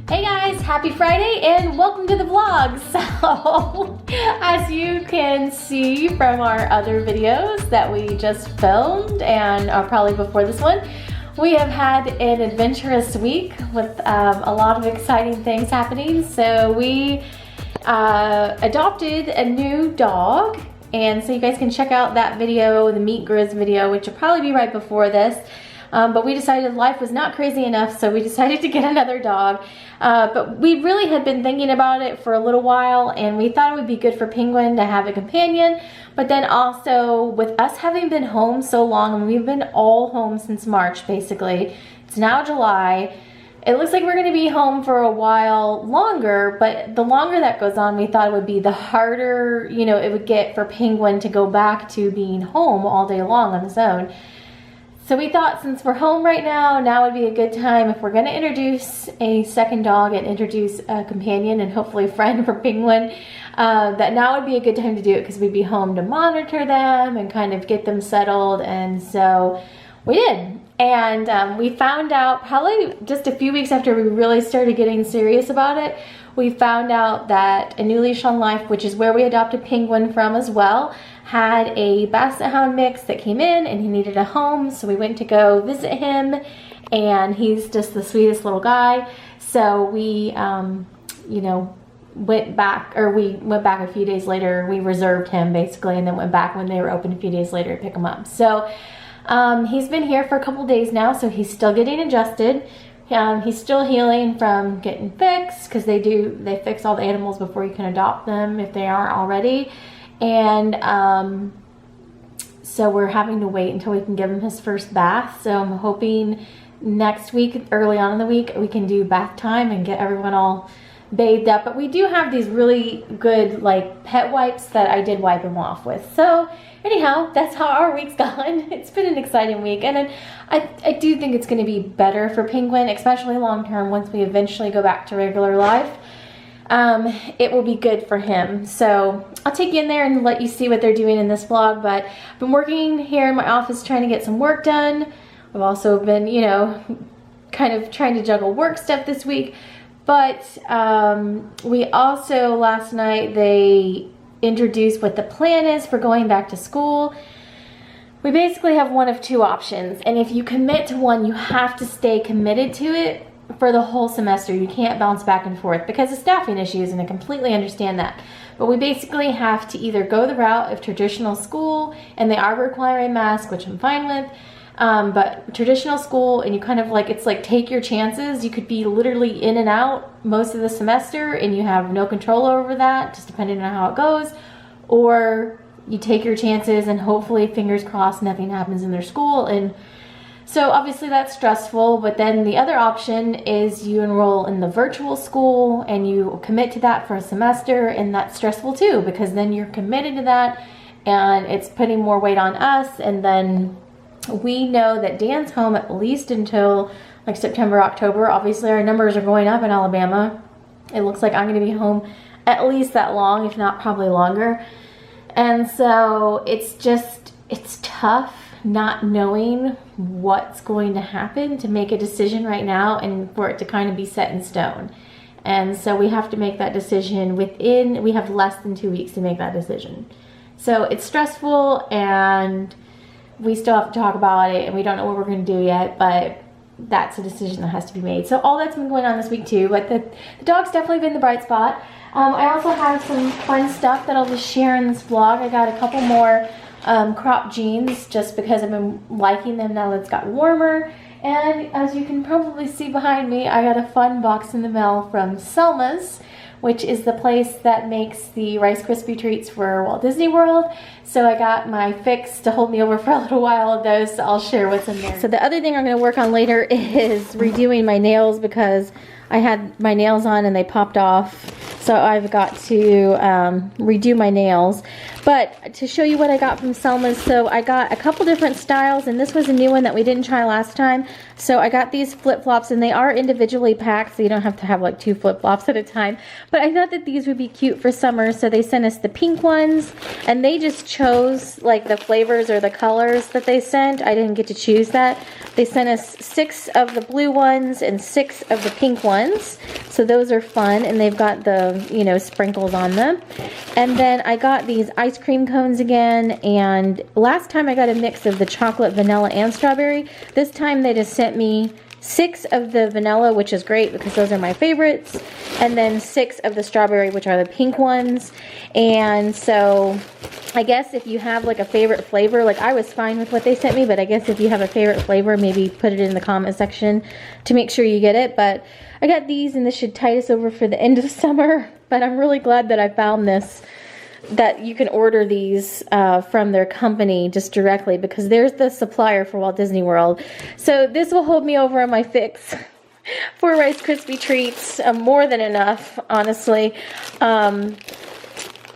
Hey guys, happy Friday and welcome to the vlog. So, as you can see from our other videos that we just filmed and are probably before this one, we have had an adventurous week with a lot of exciting things happening. So we adopted a new dog, and so you guys can check out that video, the Meet Grizz video, which will probably be right before this. But we decided life was not crazy enough, so we decided to get another dog. But we really had been thinking about it for a little while, and we thought it would be good for Penguin to have a companion. But then also, with us having been home so long, and we've been all home since March, basically. It's now July. It looks like we're going to be home for a while longer, but the longer that goes on, we thought it would be the harder, you know, it would get for Penguin to go back to being home all day long on his own. So we thought, since we're home right now would be a good time if we're going to introduce a second dog and introduce a companion and hopefully a friend for Penguin, that now would be a good time to do it because we'd be home to monitor them and kind of get them settled. And so we did. And we found out probably just a few weeks after we really started getting serious about it, we found out that A New Leash on Life, which is where we adopted Penguin from as well, had a Basset Hound mix that came in and he needed a home. So we went to go visit him, and he's just the sweetest little guy. So we, you know, went back a few days later. We reserved him basically, and then went back when they were open a few days later to pick him up. So he's been here for a couple days now, so he's still getting adjusted. He's still healing from getting fixed, because they fix all the animals before you can adopt them if they aren't already. And so we're having to wait until we can give him his first bath. So I'm hoping next week, early on in the week, we can do bath time and get everyone all bathed up. But we do have these really good like pet wipes that I did wipe him off with. So anyhow, that's how our week's gone. It's been an exciting week, and I do think it's going to be better for Penguin, especially long term once we eventually go back to regular life. It will be good for him. So I'll take you in there and let you see what they're doing in this vlog. But I've been working here in my office trying to get some work done. I've also been, you know, kind of trying to juggle work stuff this week. But we also, last night, they introduced what the plan is for going back to school. We basically have one of two options, and if you commit to one, you have to stay committed to it for the whole semester. You can't bounce back and forth because of staffing issues, and I completely understand that. But we basically have to either go the route of traditional school, and they are requiring masks, which I'm fine with, but traditional school, and you kind of like, it's like take your chances. You could be literally in and out most of the semester, and you have no control over that, just depending on how it goes. Or you take your chances and hopefully, fingers crossed, nothing happens in their school. And so obviously that's stressful, but then the other option is you enroll in the virtual school and you commit to that for a semester, and that's stressful too, because then you're committed to that and it's putting more weight on us. And then we know that Dan's home at least until like September, October. Obviously our numbers are going up in Alabama. It looks like I'm going to be home at least that long, if not probably longer. And so it's tough not knowing what's going to happen to make a decision right now and for it to kind of be set in stone. And so we have to make that decision we have less than 2 weeks to make that decision. So it's stressful, and we still have to talk about it, and we don't know what we're going to do yet, but that's a decision that has to be made. So all that's been going on this week too, but the dog's definitely been the bright spot. I also have some fun stuff that I'll just share in this vlog. I got a couple more crop jeans just because I've been liking them now that it's got warmer. And as you can probably see behind me, I got a fun box in the mail from Selma's, which is the place that makes the Rice Krispie treats for Walt Disney World. So I got my fix to hold me over for a little while of those, so I'll share what's in there. So the other thing I'm going to work on later is redoing my nails, because I had my nails on and they popped off. So I've got to redo my nails. But to show you what I got from Selma's, so I got a couple different styles, and this was a new one that we didn't try last time. So I got these flip-flops, and they are individually packed, so you don't have to have like 2 flip-flops at a time. But I thought that these would be cute for summer, so they sent us the pink ones, and they just chose like the flavors or the colors that they sent. I didn't get to choose that. They sent us 6 of the blue ones and 6 of the pink ones. So So those are fun, and they've got the, you know, sprinkles on them. And then I got these ice cream cones again, and last time I got a mix of the chocolate, vanilla, and strawberry. This time they just sent me 6 of the vanilla, which is great because those are my favorites, and then 6 of the strawberry, which are the pink ones. And so I guess if you have like a favorite flavor, like I was fine with what they sent me, but I guess if you have a favorite flavor, maybe put it in the comment section to make sure you get it. But I got these, and this should tide us over for the end of summer. But I'm really glad that I found this, that you can order these from their company just directly, because there's the supplier for Walt Disney World. So this will hold me over on my fix for Rice Krispie treats, more than enough, honestly.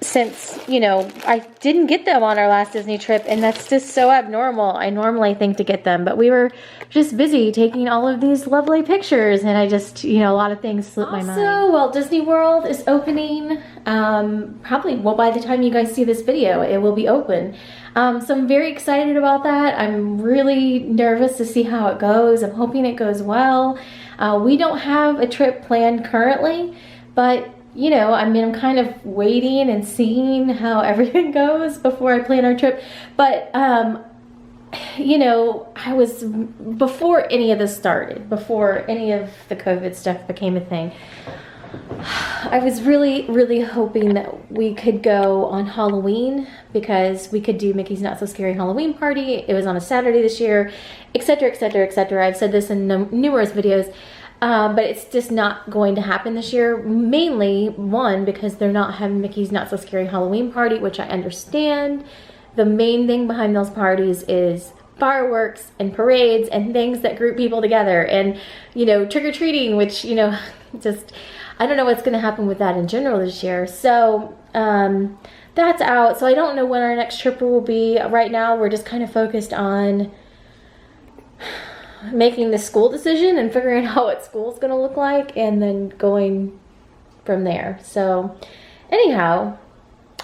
Since, you know, I didn't get them on our last Disney trip, and that's just so abnormal. I normally think to get them, but we were just busy taking all of these lovely pictures, and I just, you know, a lot of things slipped my mind. Also, Walt Disney World is opening, probably, well, by the time you guys see this video, it will be open. So I'm very excited about that. I'm really nervous to see how it goes. I'm hoping it goes well. We don't have a trip planned currently, but you know, I mean, I'm kind of waiting and seeing how everything goes before I plan our trip. But, you know, I was, before any of this started, before any of the COVID stuff became a thing, I was really, really hoping that we could go on Halloween, because we could do Mickey's Not So Scary Halloween Party. It was on a Saturday this year, etc., etc., etc. I've said this in numerous videos. But it's just not going to happen this year. Mainly, one, because they're not having Mickey's Not So Scary Halloween Party, which I understand. The main thing behind those parties is fireworks and parades and things that group people together. And, you know, trick-or-treating, which, you know, just, I don't know what's going to happen with that in general this year. So, that's out. So I don't know when our next trip will be. Right now, we're just kind of focused on making the school decision and figuring out what school's gonna look like, and then going from there. So anyhow,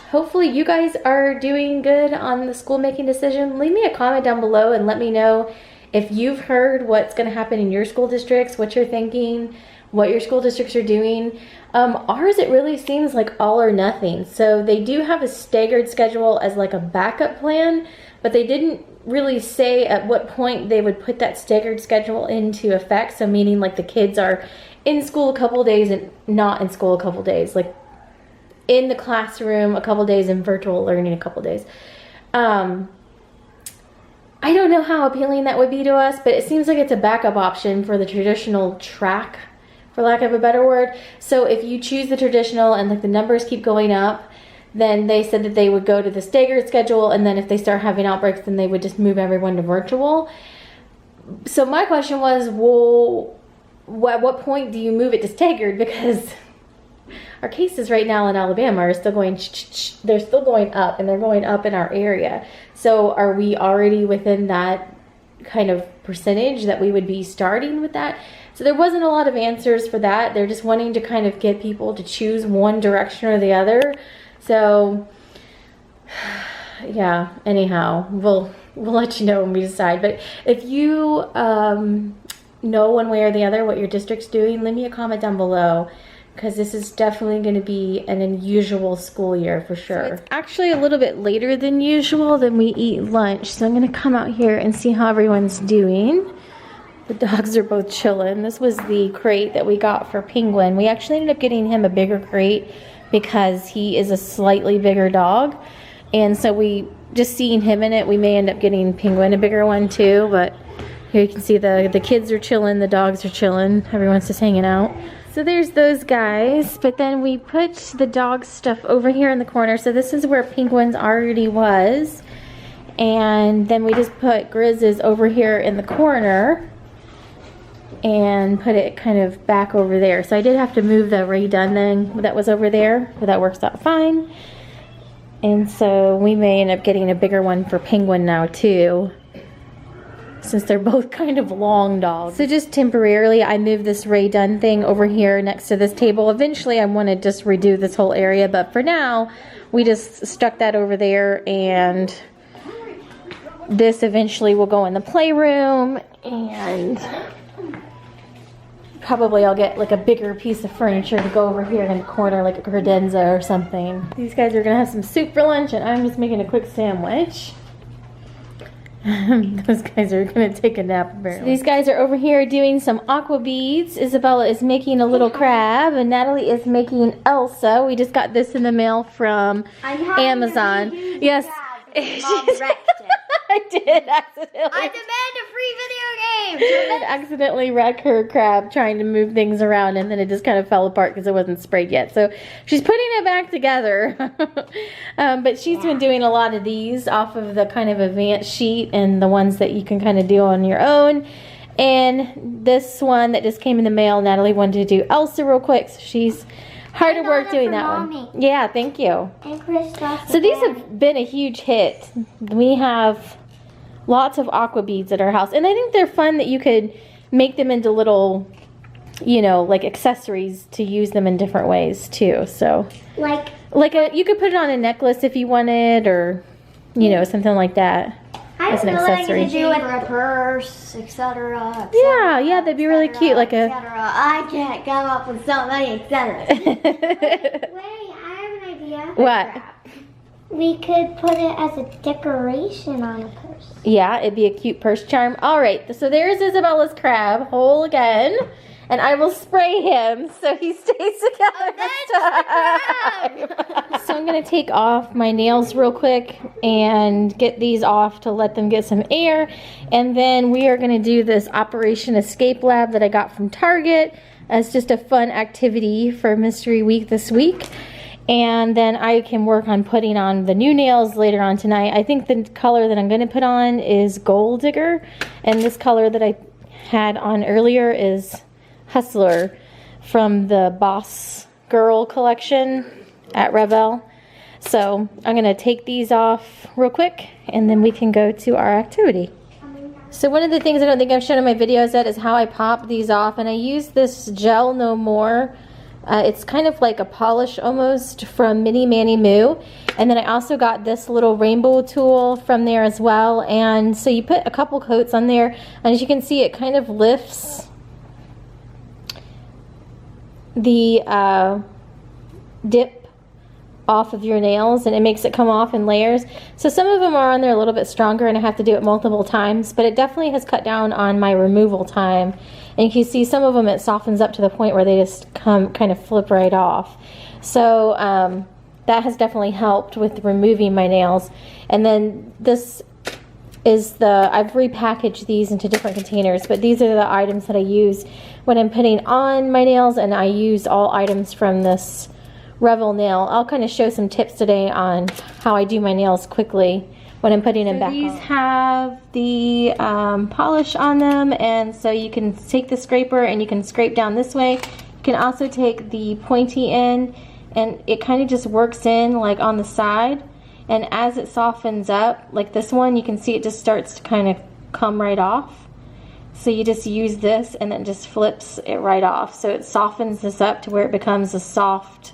hopefully you guys are doing good on the school making decision. Leave me a comment down below and let me know if you've heard what's gonna happen in your school districts, what you're thinking, what your school districts are doing. Ours, it really seems like all or nothing. So they do have a staggered schedule as like a backup plan, but they didn't really say at what point they would put that staggered schedule into effect. So meaning like the kids are in school a couple days and not in school a couple days, like in the classroom a couple days and virtual learning a couple days. I don't know how appealing that would be to us, but it seems like it's a backup option for the traditional track, for lack of a better word. So if you choose the traditional and like the numbers keep going up, then they said that they would go to the staggered schedule, and then if they start having outbreaks, then they would just move everyone to virtual. So my question was, well, at what point do you move it to staggered? Because our cases right now in Alabama are still going, they're still going up, and they're going up in our area. So are we already within that kind of percentage that we would be starting with that? So there wasn't a lot of answers for that. They're just wanting to kind of get people to choose one direction or the other. So, yeah, anyhow, we'll let you know when we decide. But if you know one way or the other what your district's doing, leave me a comment down below, because this is definitely going to be an unusual school year for sure. So it's actually a little bit later than usual than we eat lunch, so I'm going to come out here and see how everyone's doing. The dogs are both chilling. This was the crate that we got for Penguin. We actually ended up getting him a bigger crate because he is a slightly bigger dog, and so we just seeing him in it, we may end up getting Penguin a bigger one too. But here you can see the kids are chilling, the dogs are chilling, everyone's just hanging out. So there's those guys, but then we put the dog stuff over here in the corner. So this is where Penguin's already was, and then we just put Grizz's over here in the corner and put it kind of back over there. So I did have to move the redone thing that was over there, but that works out fine. And so we may end up getting a bigger one for Penguin now too, since they're both kind of long dogs. So just temporarily, I moved this redone thing over here next to this table. Eventually I want to just redo this whole area, but for now we just stuck that over there, and this eventually will go in the playroom, and probably I'll get like a bigger piece of furniture to go over here in the corner, like a credenza or something. These guys are gonna have some soup for lunch, and I'm just making a quick sandwich. Those guys are gonna take a nap apparently. So these guys are over here doing some aqua beads. Isabella is making a little crab, and Natalie is making Elsa. We just got this in the mail from Amazon. Yes. Mom wrecked it. I did accidentally. I demand a free video game. Accidentally wreck her crab trying to move things around, and then it just kind of fell apart because it wasn't sprayed yet. So she's putting it back together. But she's been doing a lot of these off of the kind of advanced sheet and the ones that you can kind of do on your own. And this one that just came in the mail, Natalie wanted to do Elsa real quick, so she's hard at work doing that one. Yeah, thank you. And Christoph. So these have been a huge hit. We have lots of aqua beads at our house, and I think they're fun that you could make them into little, you know, like accessories to use them in different ways too. So like you could put it on a necklace if you wanted, or you know, something like that as an accessory. To do with a purse, etc. Yeah, that'd be really cute, like a. I can't come up with so many etc. Wait, I have an idea. What? We could put it as a decoration on a purse. Yeah, it'd be a cute purse charm. All right, so there's Isabella's crab, whole again. And I will spray him so he stays together next time. So I'm going to take off my nails real quick and get these off to let them get some air. And then we are going to do this Operation Escape Lab that I got from Target as just a fun activity for Mystery Week this week. And then I can work on putting on the new nails later on tonight. I think the color that I'm going to put on is Gold Digger. And this color that I had on earlier is Hustler from the Boss Girl collection at Revel. So I'm going to take these off real quick, and then we can go to our activity. So one of the things I don't think I've shown in my videos yet is how I pop these off. And I use this Gel No More. It's kind of like a polish almost from Mini Manny Moo. And then I also got this little rainbow tool from there as well. And so you put a couple coats on there, and as you can see, it kind of lifts the dip off of your nails, and it makes it come off in layers. So some of them are on there a little bit stronger, and I have to do it multiple times, but it definitely has cut down on my removal time. And you can see some of them, it softens up to the point where they just kind of flip right off. So that has definitely helped with removing my nails. And then this is I've repackaged these into different containers, but these are the items that I use when I'm putting on my nails, and I use all items from this Revel nail. I'll kind of show some tips today on how I do my nails quickly when I'm putting them back on. These have the polish on them, and so you can take the scraper and you can scrape down this way. You can also take the pointy end, and it kind of just works in like on the side. And as it softens up, like this one, you can see it just starts to kind of come right off. So you just use this, and then just flips it right off. So it softens this up to where it becomes a soft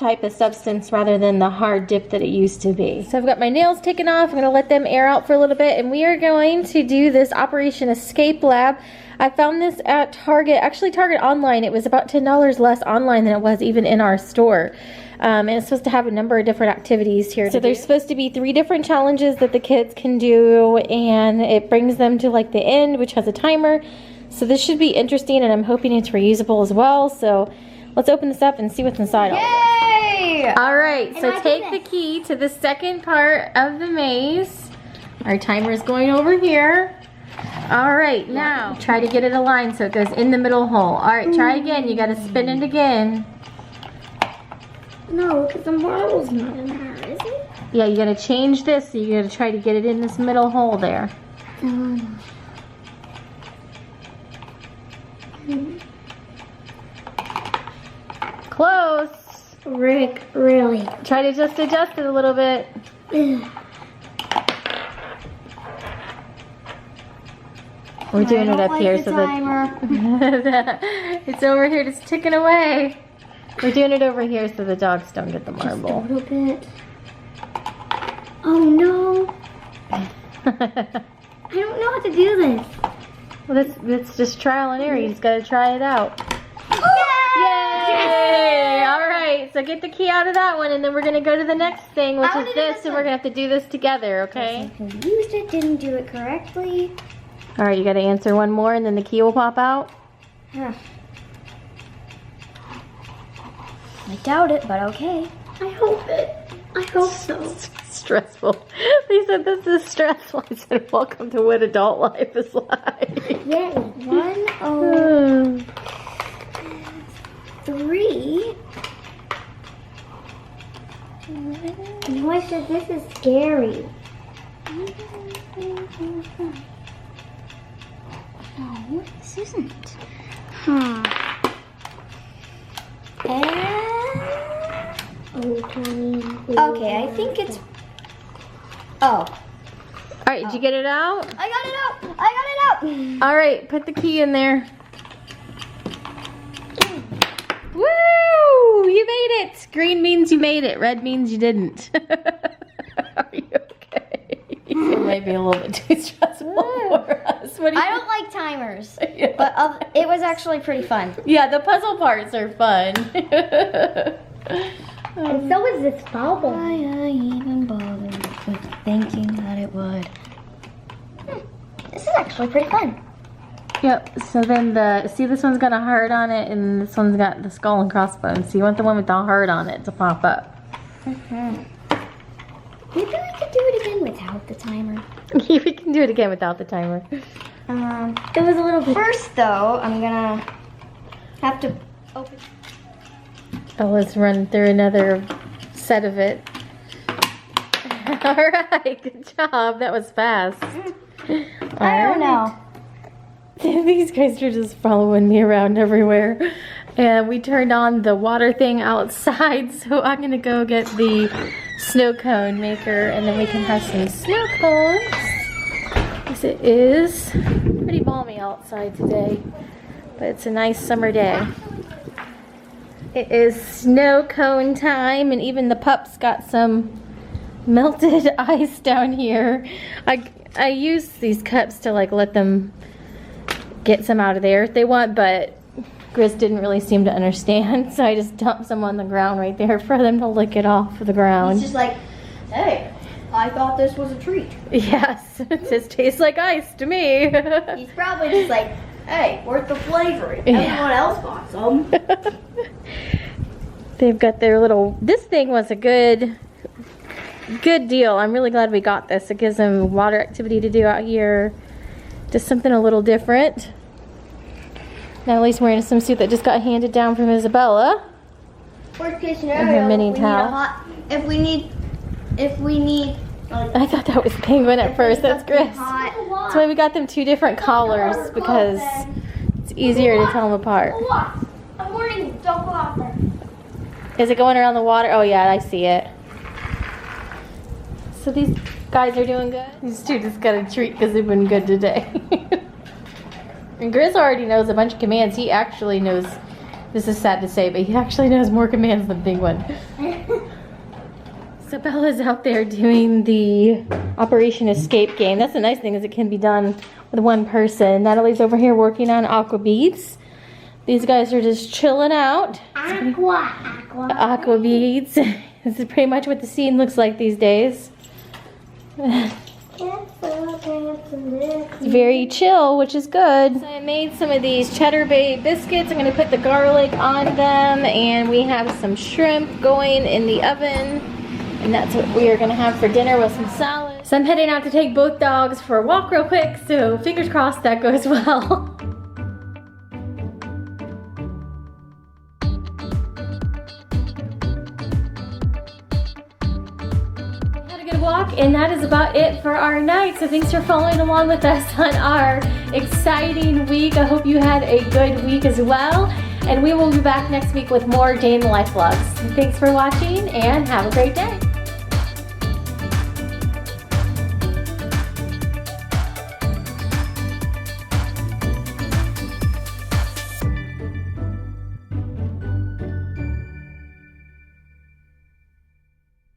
type of substance rather than the hard dip that it used to be. So I've got my nails taken off. I'm going to let them air out for a little bit, and we are going to do this Operation Escape Lab. I found this at Target, actually Target online. It was about $10 less online than it was even in our store. And it's supposed to have a number of different activities here. So there's supposed to be 3 different challenges that the kids can do, and it brings them to like the end, which has a timer. So this should be interesting, and I'm hoping it's reusable as well. So let's open this up and see what's inside. Yay! All right, so take the key to the second part of the maze. Our timer is going over here. All right, now try to get it aligned so it goes in the middle hole. All right, try again. You got to spin it again. No, because the marble's not in there, is it? Yeah, you got to change this. So you got to try to get it in this middle hole there. Close. Rick, really? Try to just adjust it a little bit. We're doing it up here so that it's over here just ticking away. We're doing it over here so the dogs don't get the marble. Just a little bit. Oh no. I don't know how to do this. Well, that's just trial and error. You just gotta try it out. Yay! Yay! All right, so get the key out of that one, and then we're gonna go to the next thing, which I is wanna do this, this and one. we're gonna have to do this together, okay? I used it, didn't do it correctly. All right, you gotta answer one more, and then the key will pop out. Huh. I doubt it, but okay. I hope so. Stressful. They said this is stressful. I said, welcome to what adult life is like. Yay. 103. No, I said this is scary. No, this isn't. Okay, I think it's. Oh. All right, did you get it out? I got it out! I got it out! All right, put the key in there. Woo! You made it. Green means you made it. Red means you didn't. Are you okay? It might be a little bit too stressful for us. What do you I don't like timers, Yeah. but it was actually pretty fun. Yeah, the puzzle parts are fun. And so is this bubble. Why I even bothered with thinking that it would. This is actually pretty fun. Yep, so then see this one's got a heart on it, and this one's got the skull and crossbones. So you want the one with the heart on it to pop up. Maybe we could do it again without the timer. We can do it again without the timer. It was a little bit. First though, I'm gonna have to open. Oh, let's run through another set of it. All right, good job. That was fast. I don't know. These guys are just following me around everywhere. And we turned on the water thing outside, so I'm gonna go get the snow cone maker, and then we can have some snow cones. Because it is pretty balmy outside today, but it's a nice summer day. It is snow cone time, and even the pups got some melted ice down here. I use these cups to like let them get some out of there if they want, but Grizz didn't really seem to understand, so I just dumped some on the ground right there for them to lick it off of the ground. He's just like, hey, I thought this was a treat. Yes, it just tastes like ice to me. He's probably just like, hey, where's the flavoring? Yeah. Everyone else bought some. They've got their little, this thing was a good deal. I'm really glad we got this. It gives them water activity to do out here. Just something a little different. Natalie's wearing a swimsuit that just got handed down from Isabella. Worst case And her scenario, mini if we towel. if we need I thought that was Penguin at first. That's Grizz. hot. That's why we got them two different collars, because it's easier to tell them apart. I'm warning you, don't go out there. Is it going around the water? Oh yeah, I see it. So these guys are doing good. These two just got a treat because they've been good today. And Grizz already knows a bunch of commands. He actually knows, this is sad to say, but he actually knows more commands than Penguin. So Bella's out there doing the Operation Escape game. That's the nice thing, is it can be done with one person. Natalie's over here working on aqua beads. These guys are just chilling out. Aqua beads. This is pretty much what the scene looks like these days. It's very chill, which is good. So I made some of these cheddar bay biscuits. I'm going to put the garlic on them, and we have some shrimp going in the oven, and that's what we are going to have for dinner with some salad. So I'm heading out to take both dogs for a walk real quick, so fingers crossed that goes well. Walk, and that is about it for our night. So thanks for following along with us on our exciting week. I hope you had a good week as well, and we will be back next week with more day in the life vlogs. Thanks for watching, and have a great day.